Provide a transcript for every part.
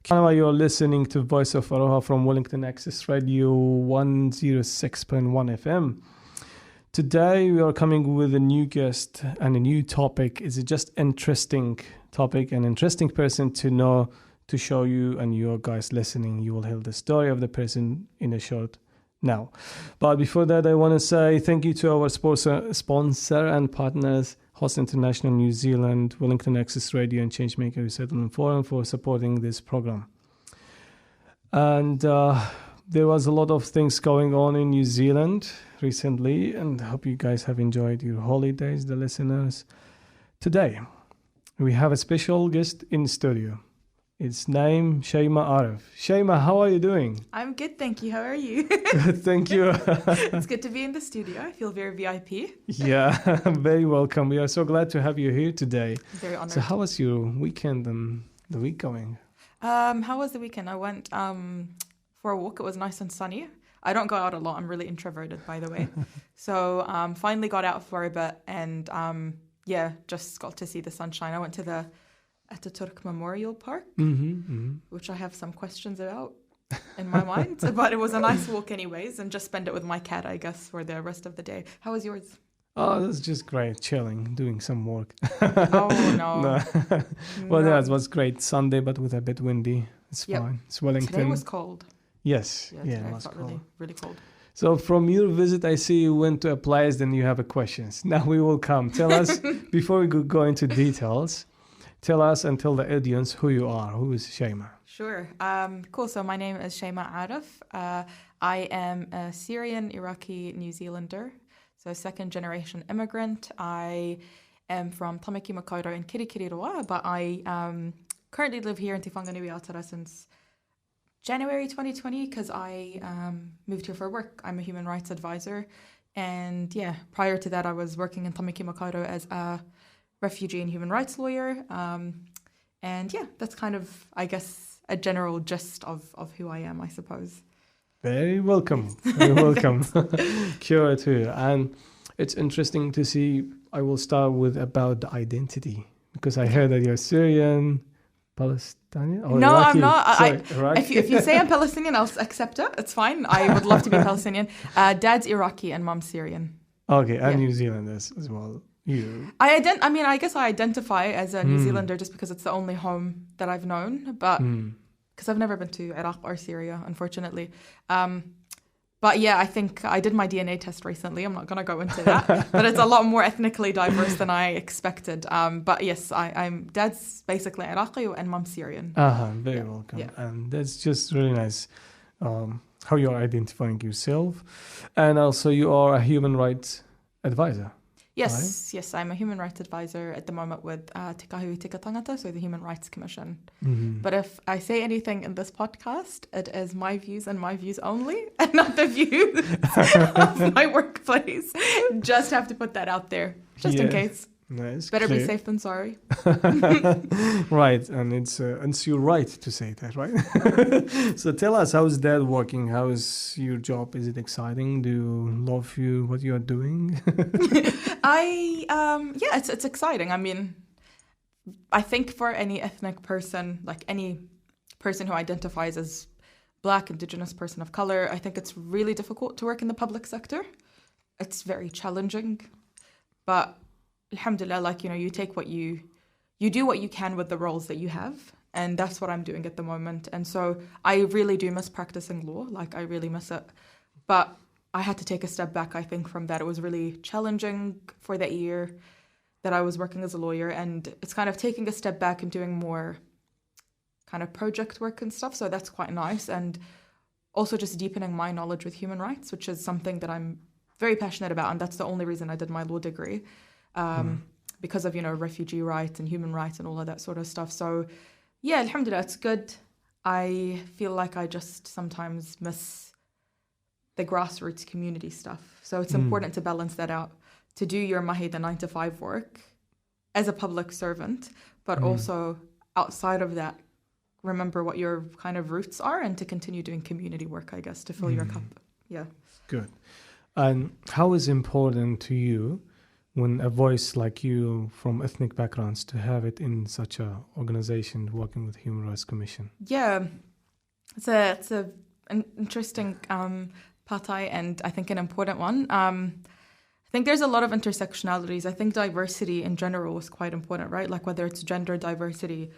You're listening to Voice of Aroha from Wellington Access Radio 106.1 FM. Today we are coming with a new guest and a new topic. It's just interesting topic, an interesting person to know, to show you, and you guys listening, you will hear the story of the person in a short now. But before that, I want to say thank you to our sponsor and partners, Host International New Zealand, Wellington Access Radio, and Changemaker Resettlement Forum for supporting this program. And there was a lot of things going on in New Zealand recently, and I hope you guys have enjoyed your holidays, the listeners. Today, we have a special guest in studio. It's named Shaima Arif. Shaima, how are you doing? I'm good, thank you. How are you? Thank you. It's good to be in the studio. I feel very VIP. Yeah, very welcome. We are so glad to have you here today. Very honored. So how was your weekend and the week going? How was the weekend? I went for a walk. It was nice and sunny. I don't go out a lot. I'm really introverted, by the way. So finally got out for a bit and just got to see the sunshine. I went to the Ataturk Memorial Park, which I have some questions about in my mind. But it was a nice walk anyways, and just spend it with my cat, I guess, for the rest of the day. How was yours? Oh, that's just great. Chilling, doing some work. Oh, no. Well, yeah, it was great. Sunday, but with a bit windy. It's fine. It's Wellington. Today was cold. Yes. Yeah, it I was felt cold. really, really cold. So from your visit, I see you went to a place, then you have a questions. Now we will come. Tell us, before we go into details, tell us and tell the audience who you are. Who is Shaima? Sure. Cool. So my name is Shaima Arif. I am a Syrian, Iraqi, New Zealander. So second generation immigrant. I am from Tamaki Makaurau in Kirikiriroa, but I currently live here in Te Whanganui Aotearoa since January 2020 because I moved here for work. I'm a human rights advisor. And prior to that, I was working in Tamaki Makaurau as a refugee and human rights lawyer. That's kind of, I guess, a general gist of who I am, I suppose. Very welcome. Very welcome. Kia too. And it's interesting to see, I will start with about the identity, because I heard that you're Syrian, Palestinian? Or no, Iraqi. I'm not. Sorry, if you say I'm Palestinian, I'll accept it. It's fine. I would love to be Palestinian. Dad's Iraqi and mom's Syrian. Okay, and New Zealanders as well. You. I guess I identify as a New Zealander just because it's the only home that I've known, but because I've never been to Iraq or Syria, unfortunately. I think I did my DNA test recently. I'm not going to go into that, but it's a lot more ethnically diverse than I expected. But yes, I'm dad's basically Iraqi and mom's Syrian. Very welcome. Yeah. And that's just really nice how you're identifying yourself. And also you are a human rights advisor. Yes, right? Yes, I'm a human rights advisor at the moment with Te Kahui Tika Tangata, so the Human Rights Commission. But if I say anything in this podcast, it is my views and my views only, and not the views of my workplace. Just have to put that out there, just in case. Nice. Better be safe than sorry. Right, and it's your right to say that, right? So tell us, how's that working? How is your job? Is it exciting? Do you love what you are doing? It's exciting. I mean, I think for any ethnic person, like any person who identifies as Black, Indigenous, person of color, I think it's really difficult to work in the public sector. It's very challenging, but alhamdulillah, you take you do what you can with the roles that you have, and that's what I'm doing at the moment. And so I really do miss practicing law, I really miss it. But I had to take a step back, I think, from that. It was really challenging for that year that I was working as a lawyer, and it's kind of taking a step back and doing more kind of project work and stuff, so that's quite nice. And also just deepening my knowledge with human rights, which is something that I'm very passionate about, and that's the only reason I did my law degree. Because of, refugee rights and human rights and all of that sort of stuff. So, alhamdulillah, it's good. I feel like I just sometimes miss the grassroots community stuff. So it's important to balance that out, to do your mahi, the 9-to-5 work as a public servant, but also outside of that, remember what your kind of roots are and to continue doing community work, I guess, to fill your cup. Yeah. Good. And how is important to you when a voice like you from ethnic backgrounds to have it in such a organization working with Human Rights Commission? Yeah, it's an interesting partai, and I think an important one. I think there's a lot of intersectionalities. I think diversity in general is quite important, right? Like whether it's gender diversity,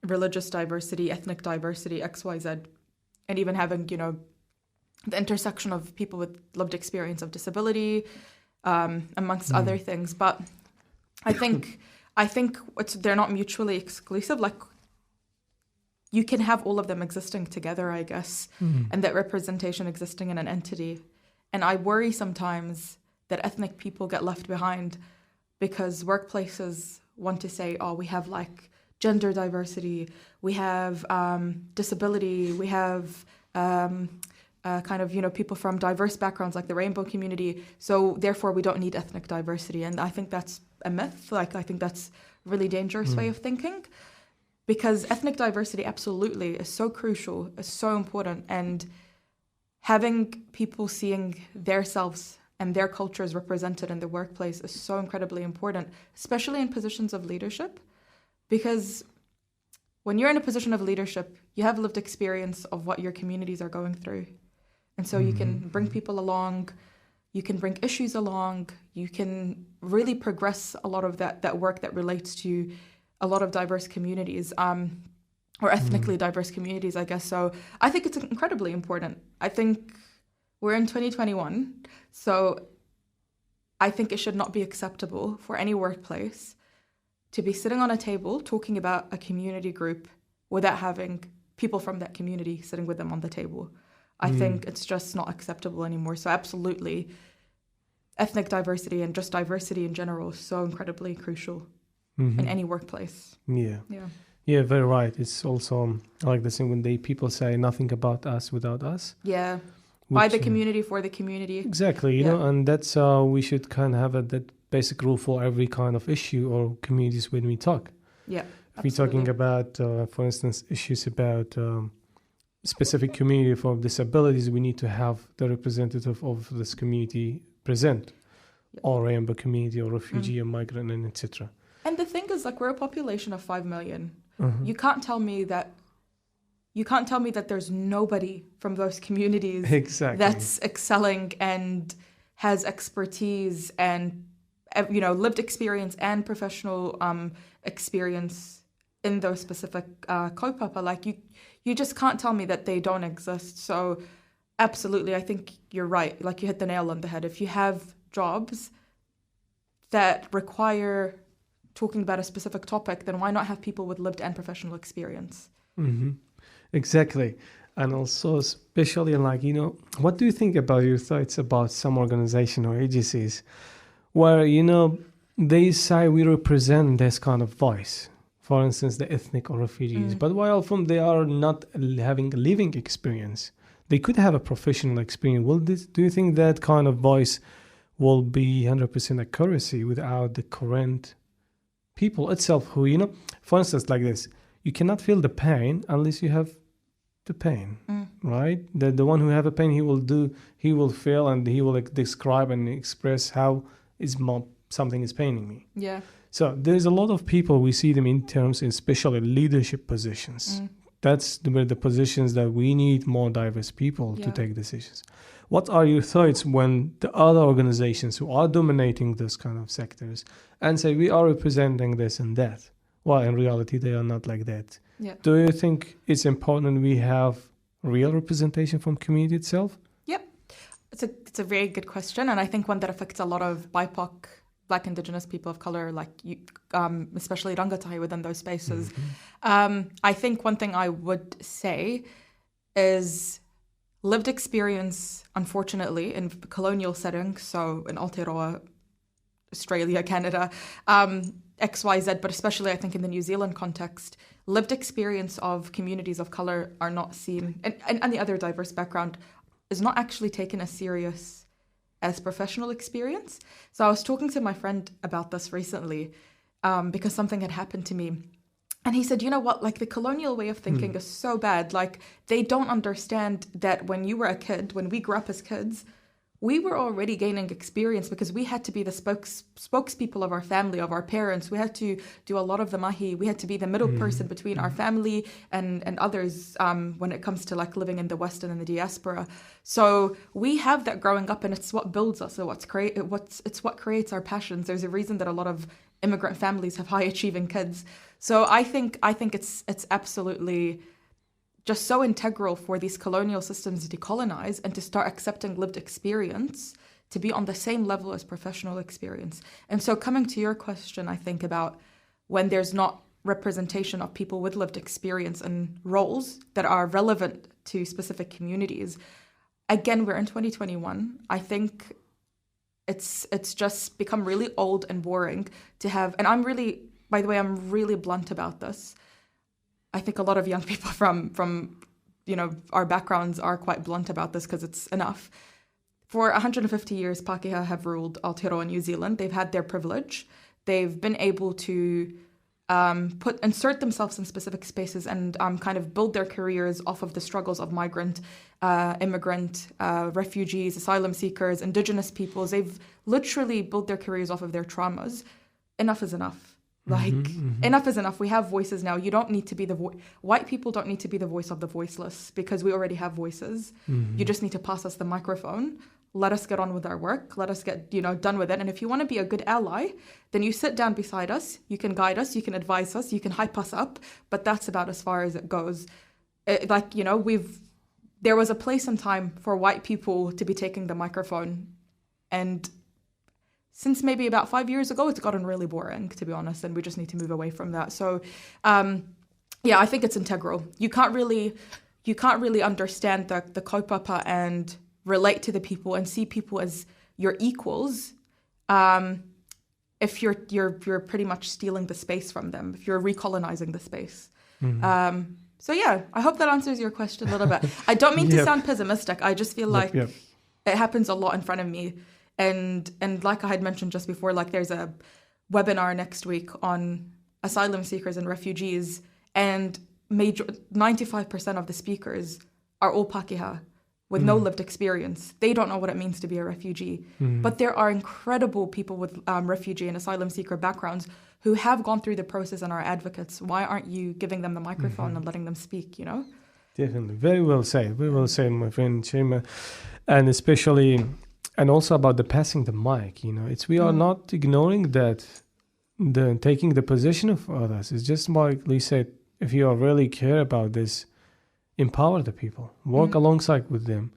religious diversity, ethnic diversity, XYZ, and even having, the intersection of people with lived experience of disability, amongst other things. But I think they're not mutually exclusive. Like you can have all of them existing together, I guess, and that representation existing in an entity. And I worry sometimes that ethnic people get left behind because workplaces want to say, oh, we have like gender diversity, we have disability, we have people from diverse backgrounds like the rainbow community, so therefore we don't need ethnic diversity. And I think that's a myth. Like I think that's a really dangerous way of thinking, because ethnic diversity absolutely is so crucial, is so important, and having people seeing their selves and their cultures represented in the workplace is so incredibly important, especially in positions of leadership. Because when you're in a position of leadership, you have lived experience of what your communities are going through. And so you can bring people along, you can bring issues along, you can really progress a lot of that work that relates to a lot of diverse communities, or ethnically diverse communities, I guess. So I think it's incredibly important. I think we're in 2021, so I think it should not be acceptable for any workplace to be sitting on a table talking about a community group without having people from that community sitting with them on the table. I think it's just not acceptable anymore. So absolutely, ethnic diversity and just diversity in general is so incredibly crucial in any workplace. Yeah, very right. It's also like the same when people say nothing about us without us. Yeah. By the community, for the community. Exactly, you know, and that's we should kind of have that basic rule for every kind of issue or communities when we talk. Yeah, if we're talking about, for instance, issues about specific community for disabilities, we need to have the representative of this community present, or rainbow community, or refugee, or migrant, and etc. And the thing is, like, we're a population of 5 million. You can't tell me that. You can't tell me that there's nobody from those communities that's excelling and has expertise and, lived experience and professional experience in those specific kaupapa. Like, you just can't tell me that they don't exist. So absolutely, I think you're right. Like, you hit the nail on the head. If you have jobs that require talking about a specific topic, then why not have people with lived and professional experience? Exactly. And also, especially what do you think about your thoughts about some organization or agencies where, they say we represent this kind of voice, for instance, the ethnic or refugees, but while from they are not having a living experience, they could have a professional experience. Do you think that kind of voice will be 100% accuracy without the current people itself who, for instance, like this, you cannot feel the pain unless you have the pain, right? The one who have a pain, he will feel and he will describe and express how something is paining me. Yeah. So there's a lot of people, we see them in terms, especially leadership positions. That's the positions that we need more diverse people to take decisions. What are your thoughts when the other organizations who are dominating those kind of sectors and say we are representing this and that? Well, in reality, they are not like that. Yeah. Do you think it's important we have real representation from community itself? Yep. It's a very good question, and I think one that affects a lot of BIPOC, Black Indigenous people of color, like you, especially Rangatahi within those spaces. I think one thing I would say is lived experience, unfortunately, in colonial settings, so in Aotearoa, Australia, Canada, XYZ, but especially I think in the New Zealand context, lived experience of communities of color are not seen, and the other diverse background is not actually taken as serious as professional experience. So I was talking to my friend about this recently because something had happened to me. And he said, you know what, like the colonial way of thinking is so bad. Like they don't understand that when you were a kid, when we grew up as kids, we were already gaining experience because we had to be the spokespeople of our family, of our parents. We had to do a lot of the mahi. We had to be the middle person between our family and others when it comes to like living in the West and in the diaspora. So we have that growing up, and it's what builds us. So it's what creates our passions. There's a reason that a lot of immigrant families have high achieving kids. So I think it's absolutely just so integral for these colonial systems to decolonize and to start accepting lived experience to be on the same level as professional experience. And so coming to your question, I think about when there's not representation of people with lived experience and roles that are relevant to specific communities. Again, we're in 2021. I think it's just become really old and boring to have, and I'm really blunt about this. I think a lot of young people from our backgrounds are quite blunt about this because it's enough. For 150 years, Pākehā have ruled Aotearoa New Zealand. They've had their privilege. They've been able to insert themselves in specific spaces and kind of build their careers off of the struggles of migrant, immigrant, refugees, asylum seekers, indigenous peoples. They've literally built their careers off of their traumas. Enough is enough. Enough is enough. We have voices now. You don't need to be white people don't need to be the voice of the voiceless because we already have voices. You just need to pass us the microphone. Let us get on with our work. Let us get, done with it. And if you want to be a good ally, then you sit down beside us. You can guide us. You can advise us. You can hype us up. But that's about as far as it goes. There was a place and time for white people to be taking the microphone. And since maybe about 5 years ago, it's gotten really boring, to be honest, and we just need to move away from that. So, I think it's integral. You can't really understand the kaupapa and relate to the people and see people as your equals if you're pretty much stealing the space from them, if you're recolonizing the space. I hope that answers your question a little bit. I don't mean to sound pessimistic. I just feel like it happens a lot in front of me. And like I had mentioned just before, like there's a webinar next week on asylum seekers and refugees, and 95% of the speakers are all Pākehā with no lived experience. They don't know what it means to be a refugee. But there are incredible people with refugee and asylum seeker backgrounds who have gone through the process and are advocates. Why aren't you giving them the microphone and letting them speak, Definitely. Very well said, my friend Shema. And especially... And also about the passing the mic, we are not ignoring that, taking the position of others. It's just like Lee said, if you really care about this, empower the people, work alongside with them,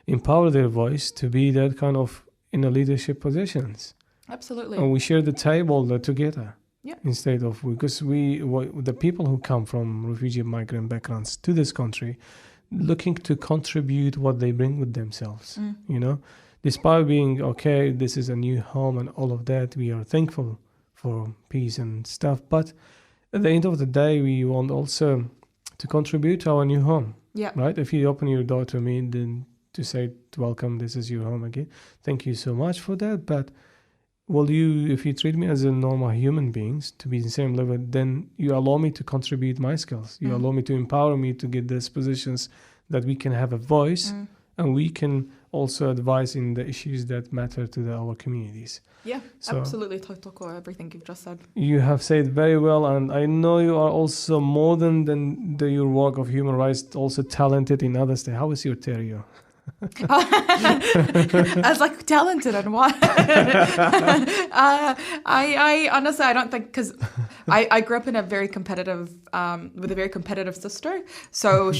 empower their voice to be that kind of in a leadership positions. Absolutely. And we share the table together. Yeah. Instead of, because the people who come from refugee migrant backgrounds to this country, looking to contribute what they bring with themselves, Despite being, okay, this is a new home and all of that, we are thankful for peace and stuff. But at the end of the day, we want also to contribute to our new home. Yeah. Right? If you open your door to me, then to say, welcome, this is your home again. Thank you so much for that. But if you treat me as a normal human beings to be the same level, then you allow me to contribute my skills. You allow me to empower me to get these positions that we can have a voice and we can also advise in the issues that matter to our communities. Yeah, so, absolutely. Tautoko, everything you've just said. You have said very well, and I know you are also more than your work of human rights, also talented in other stuff. How is your Terrio? I was like, talented and what? I honestly, I don't think, because I grew up in a very competitive, with a very competitive sister. So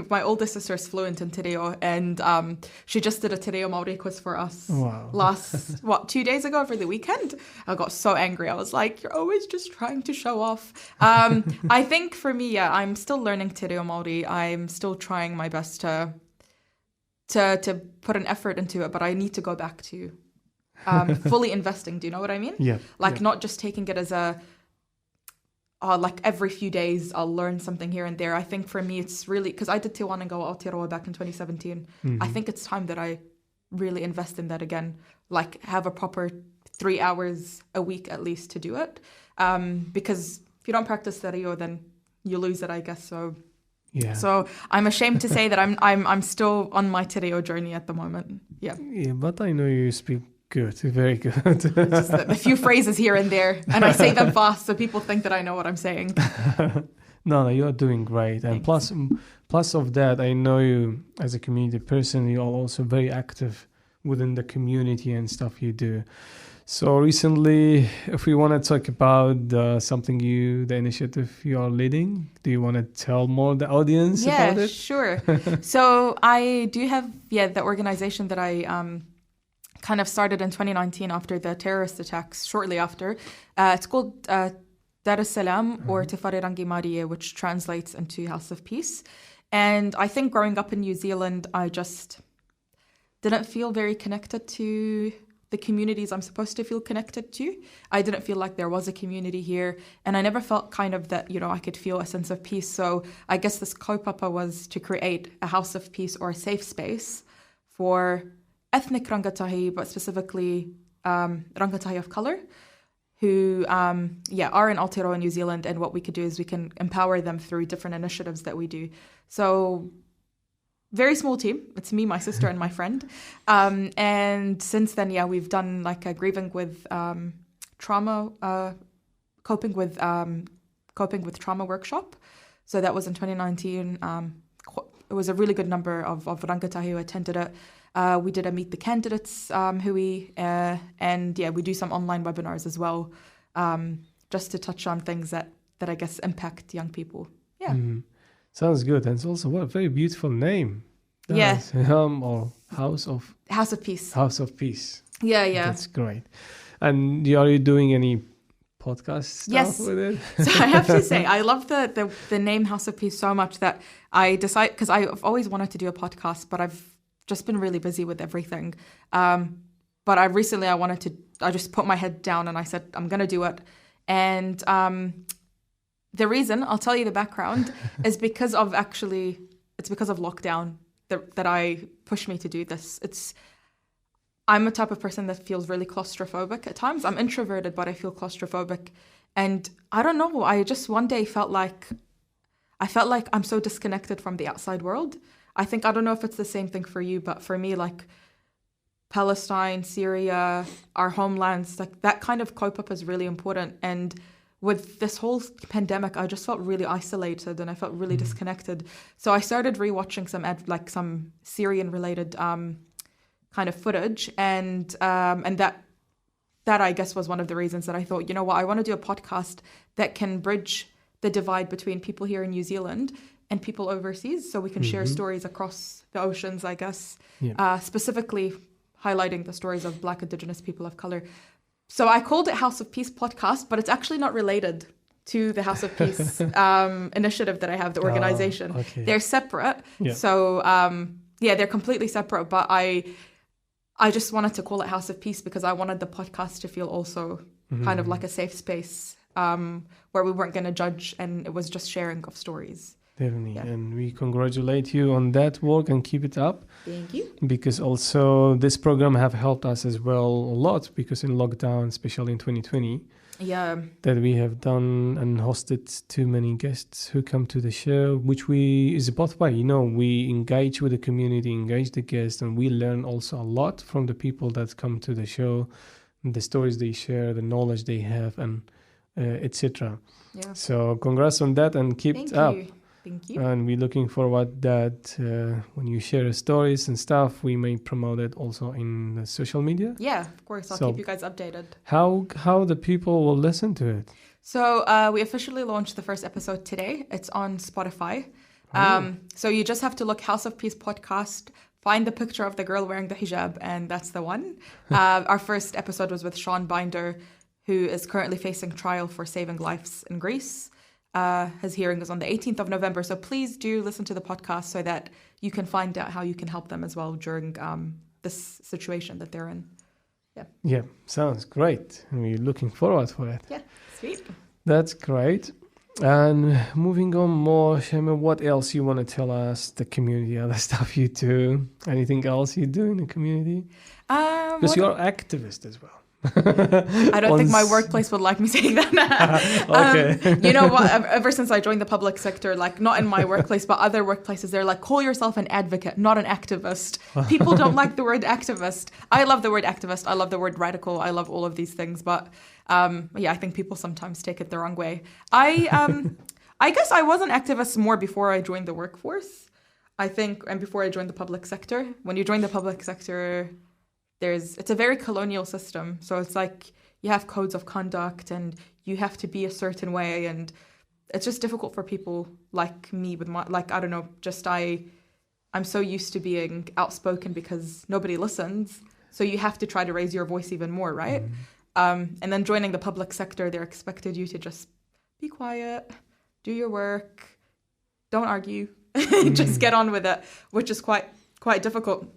my oldest sister is fluent in Te Reo, and she just did a Te Reo Māori quiz for us last 2 days ago for the weekend. I got so angry. I was like, you're always just trying to show off. I think for me, I'm still learning Te Reo Māori. I'm still trying my best to put an effort into it, but I need to go back to fully investing. Do you know what I mean? Yeah. Not just taking it as like every few days I'll learn something here and there. I think for me it's really, because I did Te Wānanga o Aotearoa back in 2017. I think it's time that I really invest in that again, like have a proper 3 hours a week at least to do it. Because if you don't practice Te Reo, then you lose it, I guess. So Yeah. So I'm ashamed to say that I'm still on my Te Reo journey at the moment. Yeah. Yeah, but I know you speak good, very good. It's just a few phrases here and there, and I say them fast, so people think that I know what I'm saying. No, you're doing great. And plus of that, I know you as a community person, you're also very active within the community and stuff you do. So recently, if we want to talk about the initiative you are leading, do you want to tell more the audience about Yeah, it? sure. So I do have, the organization that I kind of started in 2019 after the terrorist attacks, shortly after. It's called Dar es Salaam or Te Whare Rangi Mārie, which translates into House of Peace. And I think growing up in New Zealand, I just didn't feel very connected to the communities I'm supposed to feel connected to. I didn't feel like there was a community here, and I never felt kind of that, I could feel a sense of peace. So I guess this kaupapa was to create a house of peace or a safe space for ethnic rangatahi, but specifically rangatahi of colour, who are in Aotearoa, New Zealand, and what we could do is we can empower them through different initiatives that we do. So very small team. It's me, my sister, and my friend. And since then, we've done like a grieving with trauma, coping with trauma workshop. So that was in 2019. It was a really good number of rangatahi who attended it. We did a meet the candidates hui, and we do some online webinars as well, just to touch on things that I guess impact young people. Yeah. Sounds good. And it's also what a very beautiful name. Yeah. Or House of Peace. House of Peace. Yeah. That's great. And are you doing any podcast stuff with it? So I have to say, I love the name House of Peace so much that I decided, because I've always wanted to do a podcast, but I've just been really busy with everything. But I just put my head down and I said, I'm going to do it. And the reason, I'll tell you the background, is because of lockdown that I pushed me to do this. I'm a type of person that feels really claustrophobic at times. I'm introverted, but I feel claustrophobic. And I don't know, I just one day felt like I'm so disconnected from the outside world. I don't know if it's the same thing for you, but for me, like Palestine, Syria, our homelands, like that kind of kaupapa is really important. And with this whole pandemic, I just felt really isolated and I felt really disconnected. So I started rewatching some Syrian-related kind of footage, and that I guess was one of the reasons that I thought, you know what, I want to do a podcast that can bridge the divide between people here in New Zealand and people overseas, so we can share stories across the oceans, I guess, specifically highlighting the stories of Black Indigenous people of colour. So I called it House of Peace Podcast, but it's actually not related to the House of Peace initiative that I have, the organization. Okay. They're separate. Yeah. So, they're completely separate. But I just wanted to call it House of Peace because I wanted the podcast to feel also kind of like a safe space where we weren't going to judge, and it was just sharing of stories. Definitely. Yeah. And we congratulate you on that work and keep it up. Thank you. Because also this program have helped us as well a lot, because in lockdown, especially in 2020, that we have done and hosted too many guests who come to the show, which is both way. We engage with the community, engage the guests, and we learn also a lot from the people that come to the show, the stories they share, the knowledge they have, and etc. Yeah. So congrats on that and keep it up. Thank you. And we're looking forward that when you share stories and stuff, we may promote it also in the social media. Yeah, of course. I'll keep you guys updated. How the people will listen to it? So we officially launched the first episode today. It's on Spotify. So you just have to look House of Peace Podcast, find the picture of the girl wearing the hijab, and that's the one. Our first episode was with Sean Binder, who is currently facing trial for saving lives in Greece. His hearing is on the 18th of November. So please do listen to the podcast so that you can find out how you can help them as well during this situation that they're in. Yeah, sounds great. And we're looking forward for it. Yeah, sweet. That's great. And moving on more, Shema, what else you want to tell us, the community, other stuff you do? Anything else you do in the community? Because you're an activist as well. I don't think my workplace would like me saying that. Okay. You know what? Ever since I joined the public sector, like not in my workplace, but other workplaces, they're like, call yourself an advocate, not an activist. People don't like the word activist. I love the word activist. I love the word radical. I love all of these things. But yeah, I think people sometimes take it the wrong way. I guess I was an activist more before I joined the workforce, I think, and before I joined the public sector. When you join the public sector, it's a very colonial system. So it's like you have codes of conduct and you have to be a certain way. And it's just difficult for people like me with my, like, I don't know, just I'm so used to being outspoken because nobody listens. So you have to try to raise your voice even more, right? And then joining the public sector, they're expected you to just be quiet, do your work, don't argue, just get on with it, which is quite difficult.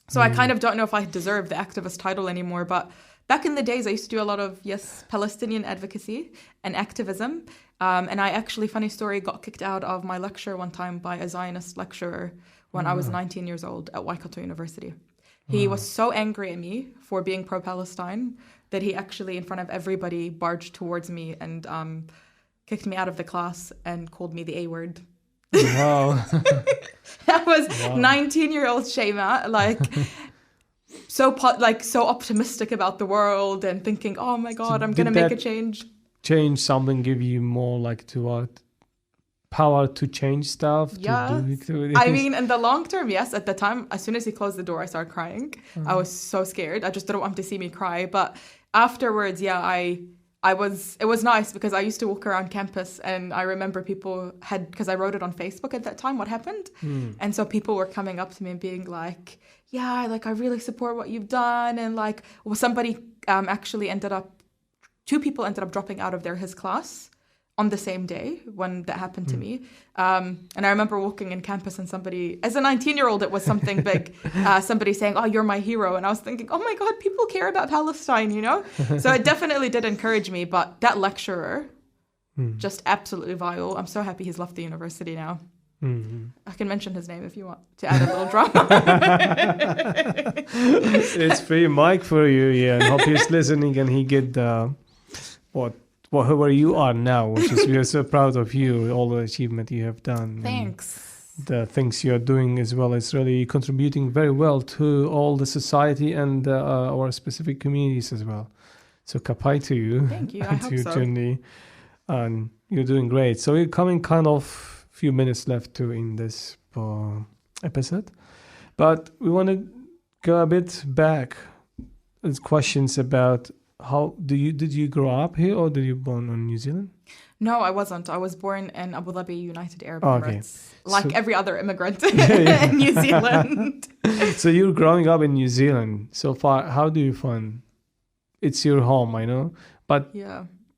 So I kind of don't know if I deserve the activist title anymore, but back in the days, I used to do a lot of, Palestinian advocacy and activism. And I actually, funny story, got kicked out of my lecture one time by a Zionist lecturer when I was 19 years old at Waikato University. He was so angry at me for being pro-Palestine that he actually, in front of everybody, barged towards me and kicked me out of the class and called me the A-word. Wow. That was 19-year-old Shema, like so optimistic about the world and thinking, oh my God, I'm going to make a change. Change something, give you more like power to change stuff? Yeah. I mean, in the long term, yes. At the time, as soon as he closed the door, I started crying. I was so scared. I just didn't want him to see me cry. But afterwards, it was nice because I used to walk around campus and I remember people because I wrote it on Facebook at that time, what happened. And so people were coming up to me and being like, yeah, like I really support what you've done. And like, well, somebody two people ended up dropping out of his class on the same day when that happened to me. And I remember walking in campus and somebody, as a 19-year-old, it was something big, somebody saying, oh, you're my hero. And I was thinking, oh my God, people care about Palestine, you know? So it definitely did encourage me. But that lecturer, just absolutely vile. I'm so happy he's left the university now. I can mention his name if you want to add a little drama. It's free mic for you, yeah. And hope he's listening and he get whoever you are now, which is we are so proud of you, all the achievement you have done. Thanks. The things you are doing as well is really contributing very well to all the society and our specific communities as well. So kapai to you. Thank you. I and hope to your so. journey. And you're doing great. So we're coming kind of few minutes left to in this episode. But we want to go a bit back. There's questions about how did you grow up here or did you born in New Zealand? No, I wasn't. I was born in Abu Dhabi, United Arab Emirates, like every other immigrant in New Zealand. So you're growing up in New Zealand. So far, how do you find it's your home, I know, but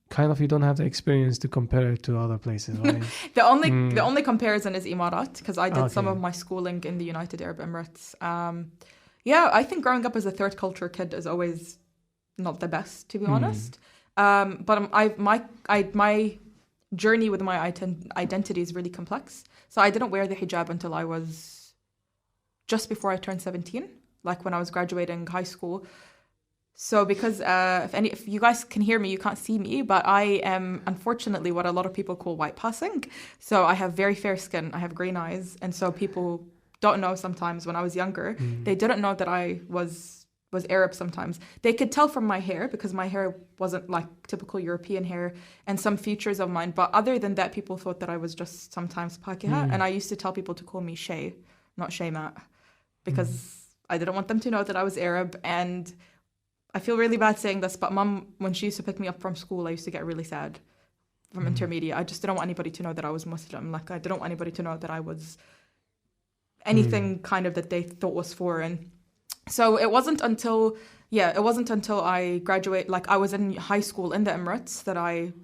kind of you don't have the experience to compare it to other places, right? The only comparison is Emirat, because I did some of my schooling in the United Arab Emirates. I think growing up as a third culture kid is always not the best, to be honest. But my journey with my identity is really complex. So I didn't wear the hijab until I was just before I turned 17, like when I was graduating high school. So because if you guys can hear me, you can't see me, but I am unfortunately what a lot of people call white passing. So I have very fair skin, I have green eyes, and so people don't know sometimes when I was younger, they didn't know that I was Arab sometimes. They could tell from my hair because my hair wasn't like typical European hair and some features of mine. But other than that, people thought that I was just sometimes Pakeha. And I used to tell people to call me Shay, not Shayma, because I didn't want them to know that I was Arab. And I feel really bad saying this, but Mum, when she used to pick me up from school, I used to get really sad from intermediate. I just didn't want anybody to know that I was Muslim. Like I didn't want anybody to know that I was anything kind of that they thought was foreign. So it wasn't until I graduated, like I was in high school in the Emirates, that I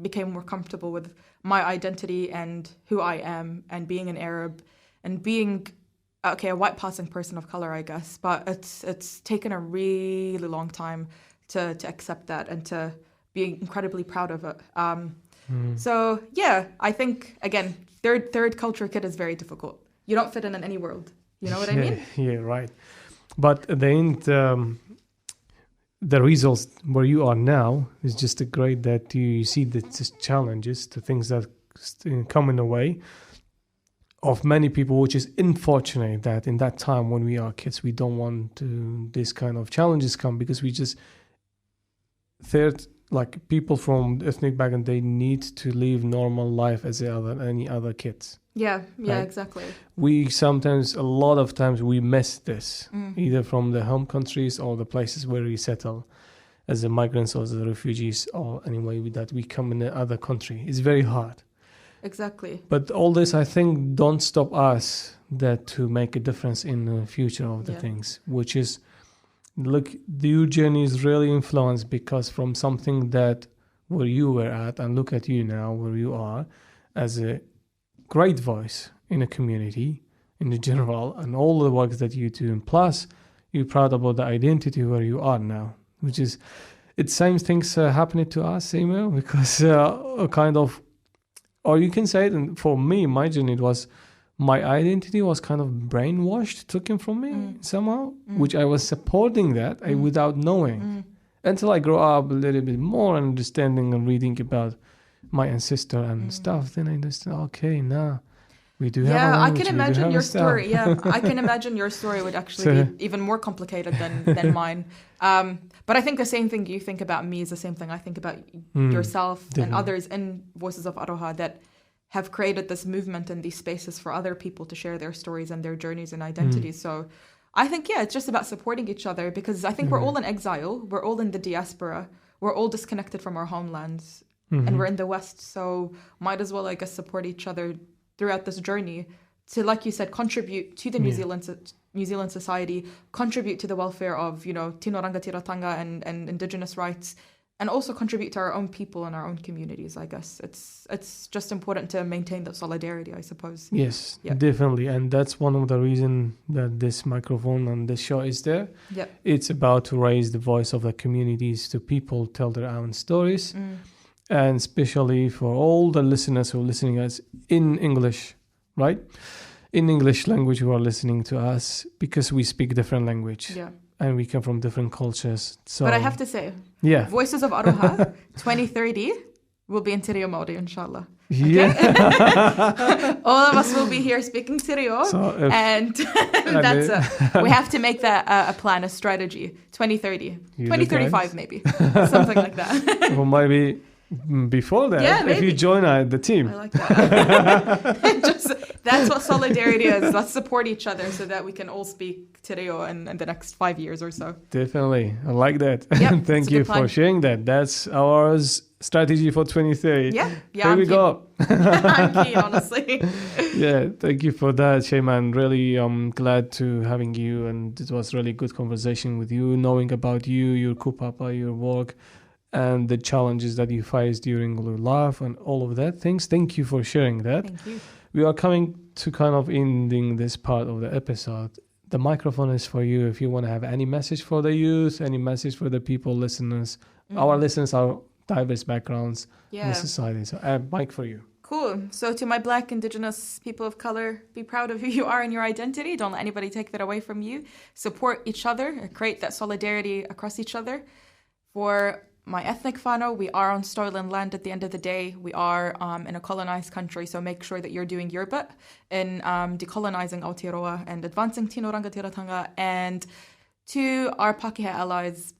became more comfortable with my identity and who I am and being an Arab and being, a white passing person of color, I guess. But it's taken a really long time to accept that and to be incredibly proud of it. So I think, again, third culture kid is very difficult. You don't fit in any world. You know what I mean? Yeah, right. But at the end, the results where you are now is just great that you see the challenges, the things that come in the way of many people, which is unfortunate that in that time when we are kids, we don't want to this kind of challenges come, because we just third, like people from ethnic background, they need to live normal life as any other kids. Yeah, Right. exactly. We sometimes, a lot of times, we miss this, either from the home countries or the places where we settle as the migrants or as the refugees, or anyway that we come in the other country. It's very hard. Exactly. But all this, I think, don't stop us that to make a difference in the future of the Yeah. things, which is, look, your journey is really influenced because from something that where you were at, and look at you now where you are as a great voice in a community in the general, and all the work that you do, and plus you're proud about the identity where you are now, which is, it's same things happening to us, Emil, because a kind of, or you can say it, and for me, my journey, it was, my identity was kind of brainwashed, taken from me somehow, which I was supporting that without knowing, until I grow up a little bit more, understanding and reading about my ancestor and stuff. Then I understand, okay, now we do have a Yeah, I language, can we do imagine have your a style. story. Yeah, I can imagine your story would actually be even more complicated than mine. But I think the same thing you think about me is the same thing I think about yourself and definitely. others in Voices of Aroha that have created this movement and these spaces for other people to share their stories and their journeys and identities. So I think, yeah, it's just about supporting each other, because I think we're all in exile. We're all in the diaspora. We're all disconnected from our homelands. And we're in the West. So might as well, I guess, support each other throughout this journey to, like you said, contribute to the New Zealand society, contribute to the welfare of, Tino Rangatiratanga and Indigenous rights, and also contribute to our own people and our own communities, I guess. It's just important to maintain that solidarity, I suppose. Yes, Yeah. definitely. And that's one of the reasons that this microphone and this show is there. Yep. It's about to raise the voice of the communities to people tell their own stories. And especially for all the listeners who are listening to us in English, right? In English language who are listening to us, because we speak different language. Yeah. And we come from different cultures. So, But I have to say, yeah. Voices of Aroha 2030 will be in Te Reo Māori, inshallah. Yeah. All of us will be here speaking Te Reo, So if- and that's it. We have to make that a plan, a strategy. 2030, You 2035 guys. maybe, something like that. or maybe before that, Yeah, if you maybe. join the team. I like that. That's what solidarity is. Let's support each other so that we can all speak Te Reo in the next 5 years or so. Definitely. I like that. Yep, And thank it's a you good for plan. sharing that. That's our strategy for 2030. Yeah, Here I'm we keen. go. I'm keen, honestly. Yeah, thank you for that, Shayman. Really glad to having you, and it was really good conversation with you, knowing about you, your kupapa, your work, and the challenges that you face during your life and all of that things. Thank you for sharing that. Thank you. We are coming to kind of ending this part of the episode. The microphone is for you. If you want to have any message for the youth, any message for the people, listeners. Our listeners are diverse backgrounds in Yeah. the society. So, mic for you. Cool. So to my Black, Indigenous people of color, be proud of who you are and your identity. Don't let anybody take that away from you. Support each other, create that solidarity across each other. For my ethnic whānau, we are on stolen land at the end of the day. We are in a colonized country, so make sure that you're doing your bit in decolonizing Aotearoa and advancing Tino Rangatiratanga. And to our Pākehā allies,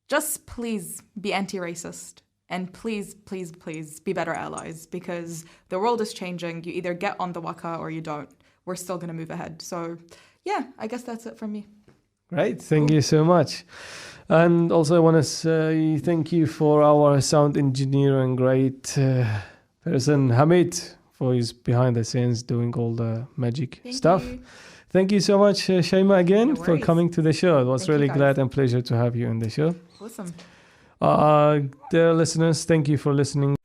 just please be anti-racist. And please, please, please be better allies, because the world is changing. You either get on the waka or you don't. We're still going to move ahead. So, yeah, I guess that's it from me. Great. Thank you so much. And also I want to say thank you for our sound engineer and great person, Hamid, for his behind the scenes doing all the magic stuff. You. Thank you so much, Shaima, again, No for worries. coming to the show. It was Thank you, really guys. glad and pleasure to have you in the show. Awesome. Dear listeners, thank you for listening.